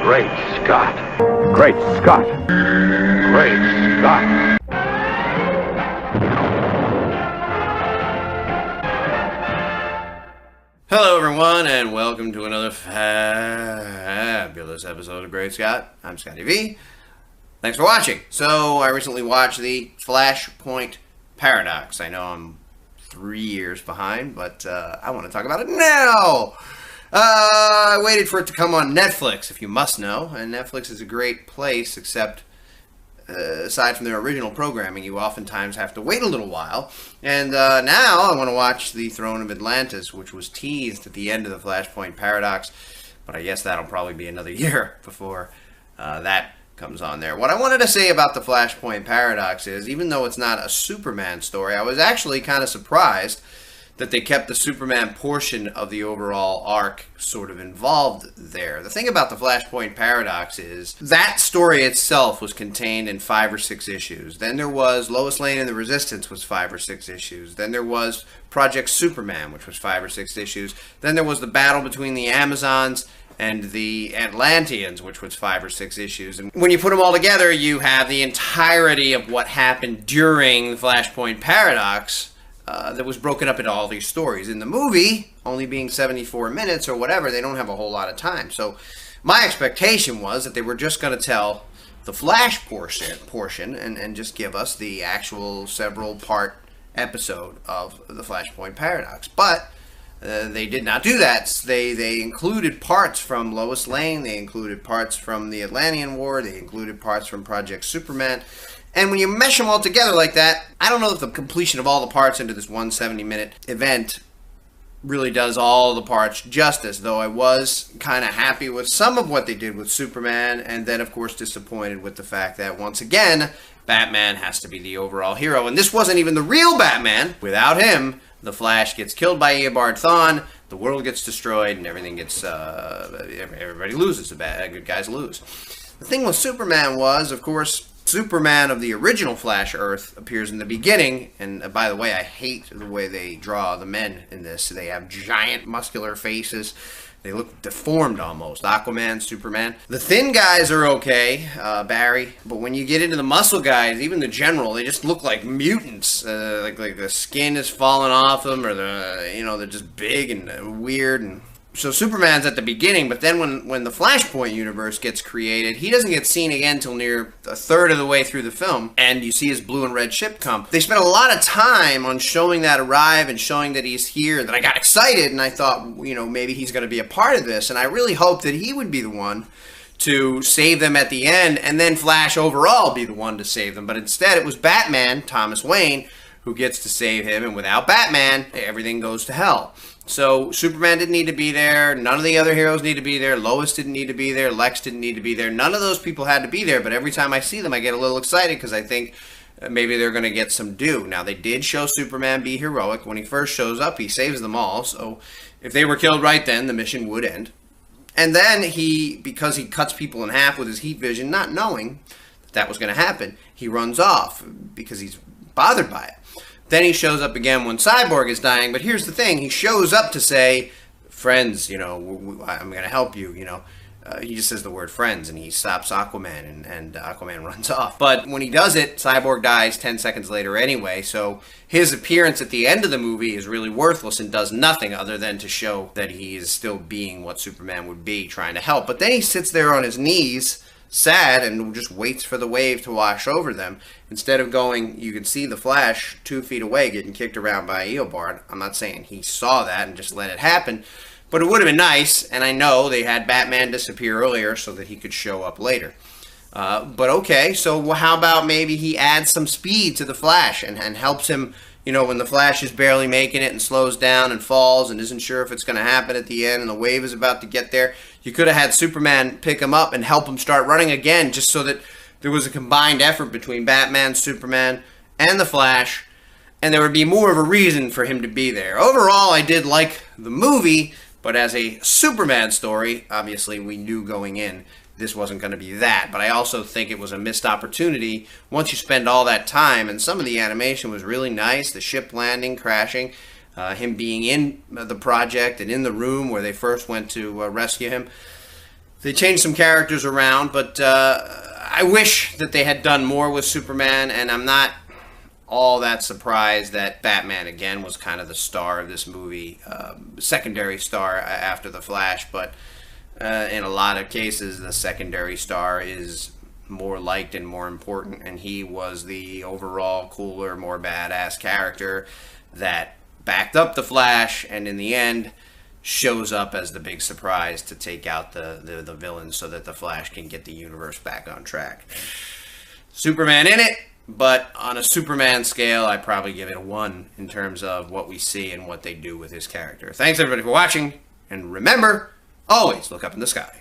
Great Scott. Great Scott. Great Scott. Hello everyone, and welcome to another fabulous episode of Great Scott. I'm Scotty V. Thanks for watching. So, I recently watched the Flashpoint Paradox. I know I'm 3 years behind, but I want to talk about it now! I waited for it to come on Netflix, if you must know, and Netflix is a great place, except aside from their original programming, you oftentimes have to wait a little while. And now I want to watch The Throne of Atlantis, which was teased at the end of the Flashpoint Paradox, but I guess that'll probably be another year before that comes on there. What I wanted to say about the Flashpoint Paradox is, even though it's not a Superman story, I was actually kind of surprised that they kept the Superman portion of the overall arc sort of involved there. The thing about the Flashpoint Paradox is that story itself was contained in 5 or 6 issues. Then there was Lois Lane and the Resistance was 5 or 6 issues. Then there was Project Superman, which was 5 or 6 issues. Then there was the battle between the Amazons and the Atlanteans, which was 5 or 6 issues. And when you put them all together, you have the entirety of what happened during the Flashpoint Paradox that was broken up into all these stories. In the movie, only being 74 minutes or whatever, they don't have a whole lot of time. So my expectation was that they were just going to tell the Flash portion and just give us the actual several part episode of the Flashpoint Paradox. But they did not do that. They included parts from Lois Lane, they included parts from the Atlantean War, they included parts from Project Superman. And when you mesh them all together like that, I don't know if the completion of all the parts into this 170-minute event really does all the parts justice, though I was kind of happy with some of what they did with Superman, and then, of course, disappointed with the fact that, once again, Batman has to be the overall hero. And this wasn't even the real Batman. Without him, the Flash gets killed by Eobard Thawne, the world gets destroyed, and everything gets, everybody loses. The good guys lose. The thing with Superman was, of course, Superman of the original Flash Earth appears in the beginning, and by the way, I hate the way they draw the men in this. They have giant muscular faces. They look deformed almost. Aquaman, Superman. The thin guys are okay, Barry, but when you get into the muscle guys, even the General, they just look like mutants. Like the skin is falling off them, or they're just big and weird. And so Superman's at the beginning, but then when the Flashpoint universe gets created, he doesn't get seen again till near a third of the way through the film, and you see his blue and red ship come. They spent a lot of time on showing that arrive and showing that he's here, that I got excited, and I thought, maybe he's going to be a part of this, and I really hoped that he would be the one to save them at the end, and then Flash overall be the one to save them. But instead, it was Batman, Thomas Wayne, who gets to save him, and without Batman, everything goes to hell. So Superman didn't need to be there, none of the other heroes need to be there, Lois didn't need to be there, Lex didn't need to be there, none of those people had to be there, but every time I see them I get a little excited because I think maybe they're going to get some due. Now, they did show Superman be heroic. When he first shows up, he saves them all, so if they were killed right then, the mission would end. And then because he cuts people in half with his heat vision, not knowing that was going to happen, he runs off because he's bothered by it. Then he shows up again when Cyborg is dying, but here's the thing, he shows up to say, friends, I'm going to help you, he just says the word friends, and he stops Aquaman, and Aquaman runs off. But when he does it, Cyborg dies 10 seconds later anyway, so his appearance at the end of the movie is really worthless and does nothing other than to show that he is still being what Superman would be, trying to help. But then he sits there on his knees, sad, and just waits for the wave to wash over them. Instead of going, you can see the Flash 2 feet away getting kicked around by Eobard. I'm not saying he saw that and just let it happen, but it would have been nice, and I know they had Batman disappear earlier so that he could show up later. But okay, so how about maybe he adds some speed to the Flash and helps him, when the Flash is barely making it and slows down and falls and isn't sure if it's going to happen at the end and the wave is about to get there. You could have had Superman pick him up and help him start running again, just so that there was a combined effort between Batman, Superman, and the Flash, and there would be more of a reason for him to be there. Overall, I did like the movie, but as a Superman story, obviously we knew going in this wasn't going to be that. But I also think it was a missed opportunity once you spend all that time, and some of the animation was really nice, the ship landing, crashing, him being in the project and in the room where they first went to rescue him. They changed some characters around, but I wish that they had done more with Superman, and I'm not all that surprised that Batman, again, was kind of the star of this movie, secondary star after The Flash, but in a lot of cases, the secondary star is more liked and more important, and he was the overall cooler, more badass character that backed up the Flash, and in the end shows up as the big surprise to take out the villains so that the Flash can get the universe back on track. Superman in it, but on a Superman scale, I probably give it a 1 in terms of what we see and what they do with his character. Thanks everybody for watching, and remember, always look up in the sky.